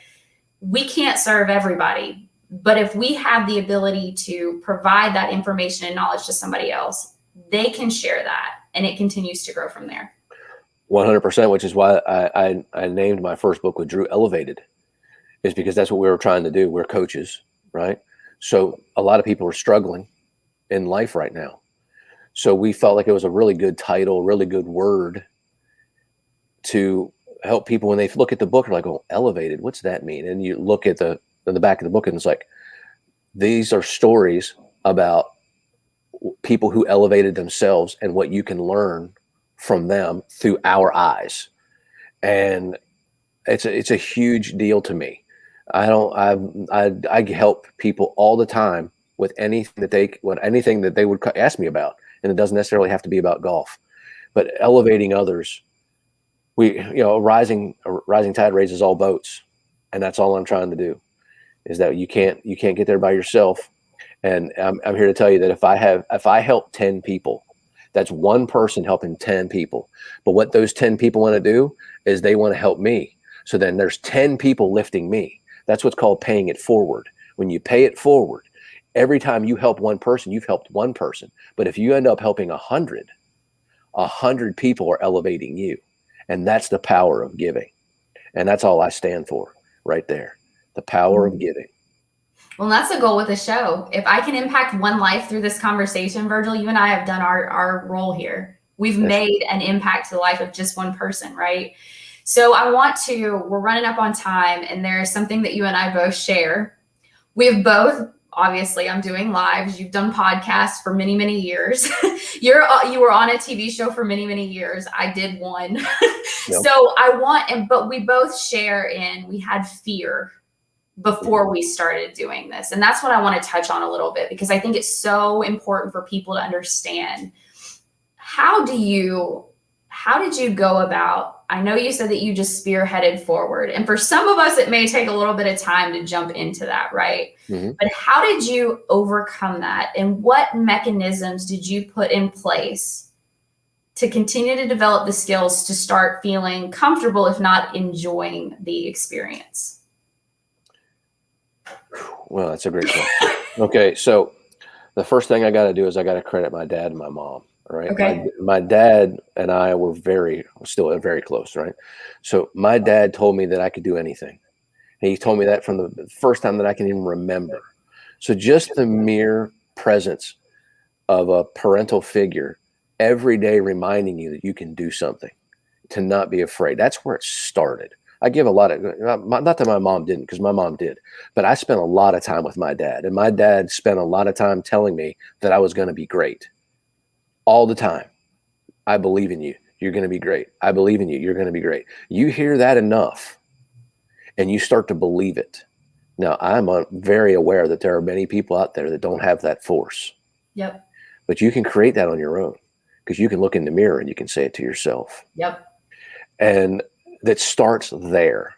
we can't serve everybody. But if we have the ability to provide that information and knowledge to somebody else, they can share that, and it continues to grow from there. 100%, which is why I named my first book with Drew Elevated, is because that's what we were trying to do. We're coaches, right? So a lot of people are struggling in life right now. So we felt like it was a really good title, really good word to help people when they look at the book. They're like, oh, elevated, what's that mean? And you look at the back of the book, and it's like, these are stories about people who elevated themselves and what you can learn from them through our eyes. And it's a huge deal to me. I help people all the time with anything that they would ask me about. And it doesn't necessarily have to be about golf, but elevating others. A rising tide raises all boats. And that's all I'm trying to do, is that you can't get there by yourself. And I'm here to tell you that if I help 10 people, that's one person helping 10 people. But what those 10 people want to do is they want to help me. So then there's 10 people lifting me. That's what's called paying it forward. When you pay it forward, every time you help one person, you've helped one person. But if you end up helping 100 people are elevating you. And that's the power of giving. And that's all I stand for right there. The power of giving. Well, that's the goal with the show. If I can impact one life through this conversation, Virgil, you and I have done our role here. We've made an impact to the life of just one person, right? So we're running up on time, and there's something that you and I both share. We have both, obviously, I'm doing lives. You've done podcasts for many, many years. You were on a TV show for many, many years. I did one. Yep. So but we both share we had fear before we started doing this. And that's what I want to touch on a little bit, because I think it's so important for people to understand. How did you go about, I know you said that you just spearheaded forward, and for some of us, it may take a little bit of time to jump into that, right? Mm-hmm. But how did you overcome that? And what mechanisms did you put in place to continue to develop the skills to start feeling comfortable, if not enjoying the experience? Well, that's a great question. Okay, so the first thing I got to do is I got to credit my dad and my mom. Right. Okay. My dad and I were still very close. Right. So my dad told me that I could do anything. And he told me that from the first time that I can even remember. So just the mere presence of a parental figure every day reminding you that you can do something, to not be afraid. That's where it started. I give a lot of, not that my mom didn't, because my mom did, but I spent a lot of time with my dad, and my dad spent a lot of time telling me that I was going to be great. All the time. I believe in you. You're going to be great. I believe in you. You're going to be great. You hear that enough and you start to believe it. Now, I'm very aware that there are many people out there that don't have that force. Yep. but you can create that on your own because you can look in the mirror and you can say it to yourself. Yep. And that starts there.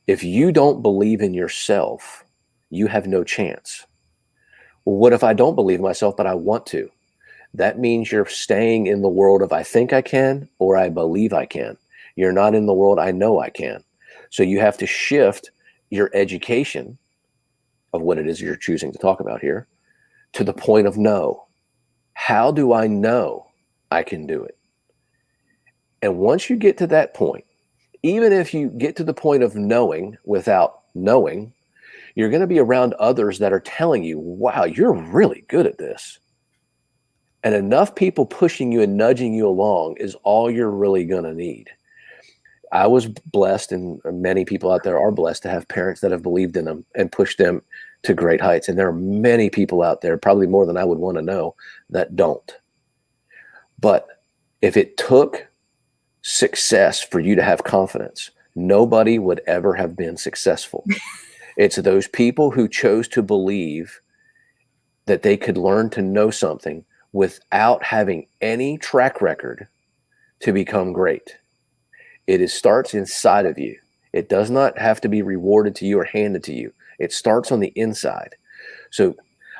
If you don't believe in yourself, you have no chance. Well, what if I don't believe in myself, but I want to? That means you're staying in the world of I think I can or I believe I can. You're not in the world I know I can. So you have to shift your education of what it is you're choosing to talk about here to the point of know. How do I know I can do it? And once you get to that point, even if you get to the point of knowing without knowing, you're going to be around others that are telling you, wow, you're really good at this. And enough people pushing you and nudging you along is all you're really going to need. I was blessed, and many people out there are blessed to have parents that have believed in them and pushed them to great heights. And there are many people out there, probably more than I would want to know, that don't. But if it took success for you to have confidence, nobody would ever have been successful. It's those people who chose to believe that they could learn to know something without having any track record to become great. It starts inside of you. It does not have to be rewarded to you or handed to you. It starts on the inside. So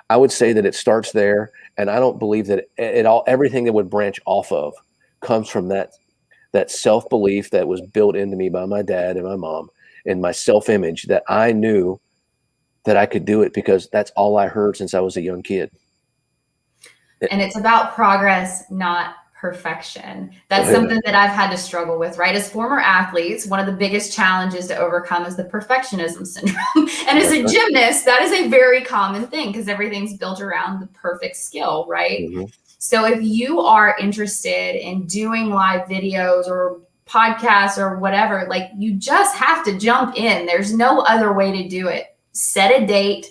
I would say that it starts there, and I don't believe that everything that would branch off of comes from that self-belief that was built into me by my dad and my mom, and my self-image that I knew that I could do it because that's all I heard since I was a young kid. And it's about progress, not perfection. That's something that I've had to struggle with, right? As former athletes, one of the biggest challenges to overcome is the perfectionism syndrome. And as a gymnast, that is a very common thing because everything's built around the perfect skill, right? Mm-hmm. So if you are interested in doing live videos or podcasts or whatever, like you just have to jump in. There's no other way to do it. Set a date,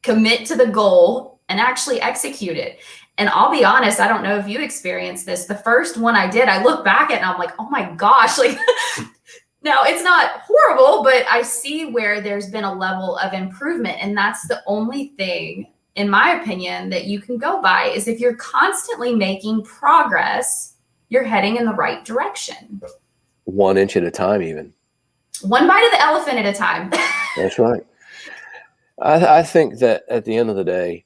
commit to the goal, and actually execute it. And I'll be honest, I don't know if you experienced this. The first one I did, I look back at it and I'm like, oh my gosh, like now it's not horrible, but I see where there's been a level of improvement. And that's the only thing, in my opinion, that you can go by is if you're constantly making progress, you're heading in the right direction. 1 inch at a time, even. One bite of the elephant at a time. That's right. I think that at the end of the day,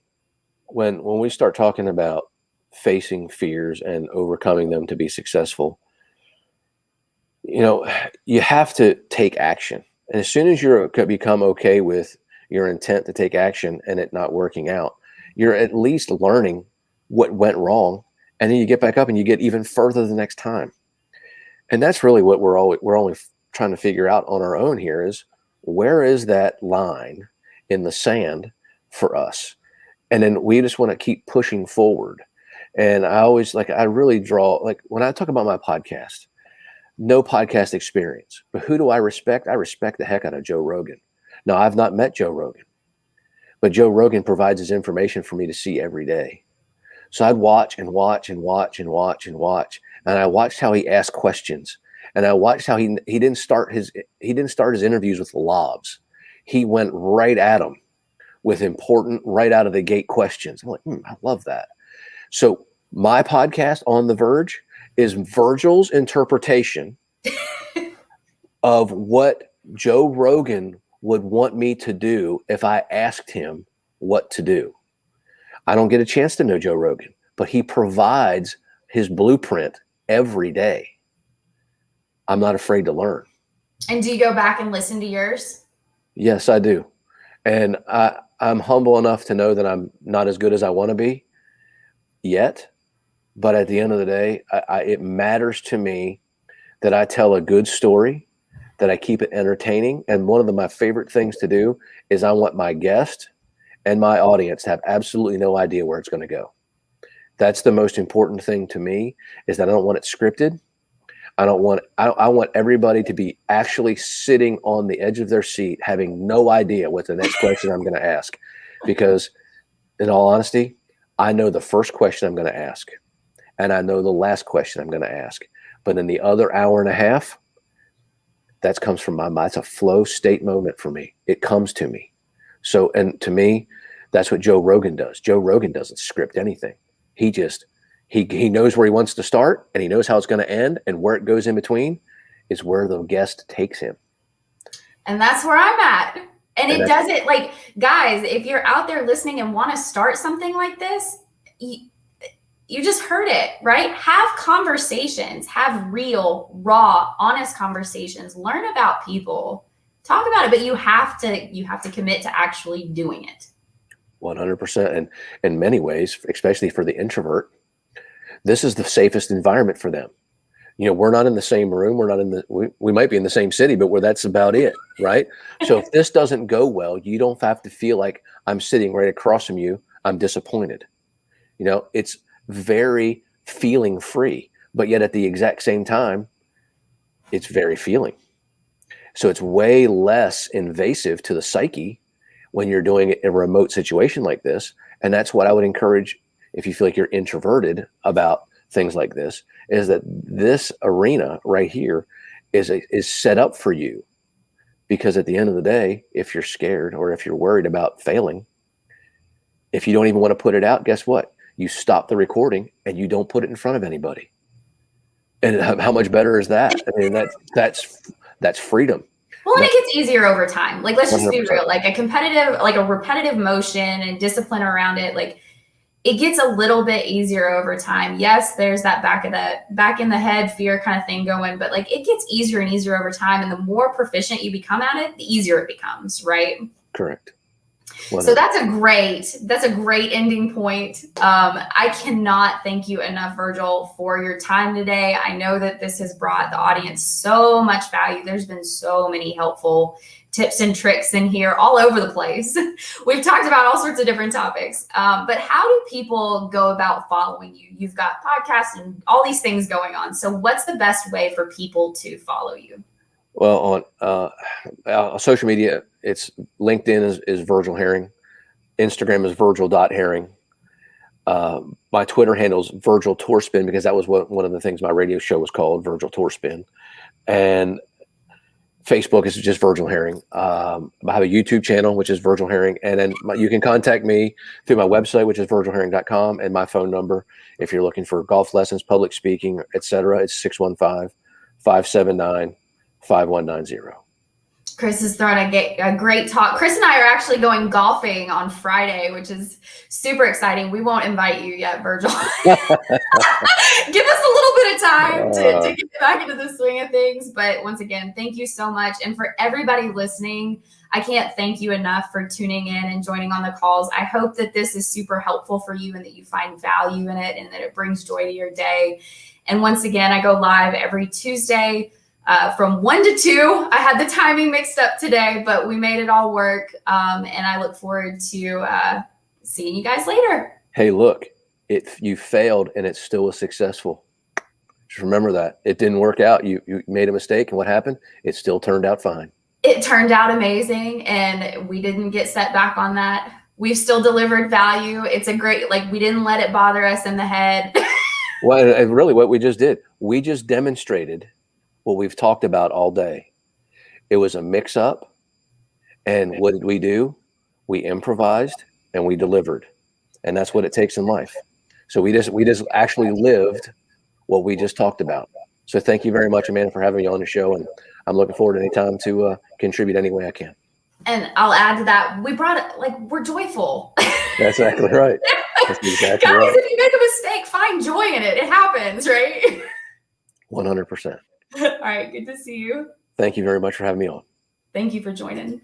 when we start talking about facing fears and overcoming them to be successful, you have to take action. And as soon as you become okay with your intent to take action and it not working out, you're at least learning what went wrong, and then you get back up and you get even further the next time. And that's really what we're only trying to figure out on our own here is, where is that line in the sand for us? And then we just want to keep pushing forward. And I really draw, like when I talk about my podcast, no podcast experience, but who do I respect? I respect the heck out of Joe Rogan. Now, I've not met Joe Rogan, but Joe Rogan provides his information for me to see every day. So I'd watch and watch and watch and watch and watch. And I watched how he asked questions. And I watched how he didn't start his interviews with lobs. He went right at them with important, right out of the gate questions. I'm like, I love that. So my podcast, On the Verge, is Virgil's interpretation of what Joe Rogan would want me to do if I asked him what to do. I don't get a chance to know Joe Rogan, but he provides his blueprint every day. I'm not afraid to learn. And do you go back and listen to yours? Yes, I do. And I'm humble enough to know that I'm not as good as I want to be yet. But at the end of the day, it matters to me that I tell a good story, that I keep it entertaining. And one of my favorite things to do is I want my guest and my audience to have absolutely no idea where it's going to go. That's the most important thing to me, is that I don't want it scripted. I want everybody to be actually sitting on the edge of their seat, having no idea what the next question I'm going to ask. Because in all honesty, I know the first question I'm going to ask, and I know the last question I'm going to ask. But in the other hour and a half, that comes from my mind. It's a flow state moment for me. It comes to me. So, and to me, that's what Joe Rogan does. Joe Rogan doesn't script anything. He knows where he wants to start, and he knows how it's going to end, and where it goes in between is where the guest takes him. And that's where I'm at. And it doesn't, like, guys, if you're out there listening and want to start something like this, you just heard it, right? Have conversations, have real, raw, honest conversations, learn about people, talk about it, but you have to commit to actually doing it. 100%. And in many ways, especially for the introvert, this is the safest environment for them. We're not in the same room. We're not we might be in the same city, but that's about it. Right. So if this doesn't go well, you don't have to feel like I'm sitting right across from you. I'm disappointed. It's very feeling free, but yet at the exact same time, it's very feeling. So it's way less invasive to the psyche when you're doing a remote situation like this. And that's what I would encourage if you feel like you're introverted about things like this, is that this arena right here is set up for you. Because at the end of the day, if you're scared or if you're worried about failing, if you don't even want to put it out, guess what? You stop the recording and you don't put it in front of anybody. And how much better is that? I mean, that's freedom. Well, and it gets easier over time. Like, let's just 100%. be real. Like a repetitive motion and discipline around it, like, it gets a little bit easier over time. Yes, there's that back in the head fear kind of thing going, but like, it gets easier and easier over time. And the more proficient you become at it, the easier it becomes, right? Correct. 100%. So that's a great ending point. I cannot thank you enough, Virgil, for your time today. I know that this has brought the audience so much value. There's been so many helpful tips and tricks in here all over the place. We've talked about all sorts of different topics. But how do people go about following you? You've got podcasts and all these things going on. So what's the best way for people to follow you? Well, on social media, it's LinkedIn is Virgil Herring. Instagram is Virgil.Herring. My Twitter handle is Virgil Tourspin, because that was one of the things my radio show was called, Virgil Tourspin. And Facebook is just Virgil Herring. I have a YouTube channel, which is Virgil Herring. And then you can contact me through my website, which is virgilherring.com, and my phone number, if you're looking for golf lessons, public speaking, etc., it's 615-579-5190. Chris is throwing a great talk. Chris and I are actually going golfing on Friday, which is super exciting. We won't invite you yet, Virgil. Give us a little bit of time to get back into the swing of things. But once again, thank you so much. And for everybody listening, I can't thank you enough for tuning in and joining on the calls. I hope that this is super helpful for you and that you find value in it and that it brings joy to your day. And once again, I go live every Tuesday from 1 to 2. I had the timing mixed up today, but we made it all work. And I look forward to seeing you guys later. Hey, look, you failed and it still was successful. Just remember that. It didn't work out. You made a mistake, and what happened? It still turned out fine. It turned out amazing, and we didn't get set back on that. We've still delivered value. It's a great, we didn't let it bother us in the head. Well, and really what we just did, we just demonstrated what we've talked about all day. It was a mix up. And what did we do? We improvised and we delivered. And that's what it takes in life. So we just actually lived what we just talked about. So thank you very much, Amanda, for having me on the show. And I'm looking forward to any time to contribute any way I can. And I'll add to that, we brought it, we're joyful. That's exactly right. That's exactly Guys, right. if you make a mistake, find joy in it. It happens, right? 100%. All right. Good to see you. Thank you very much for having me on. Thank you for joining.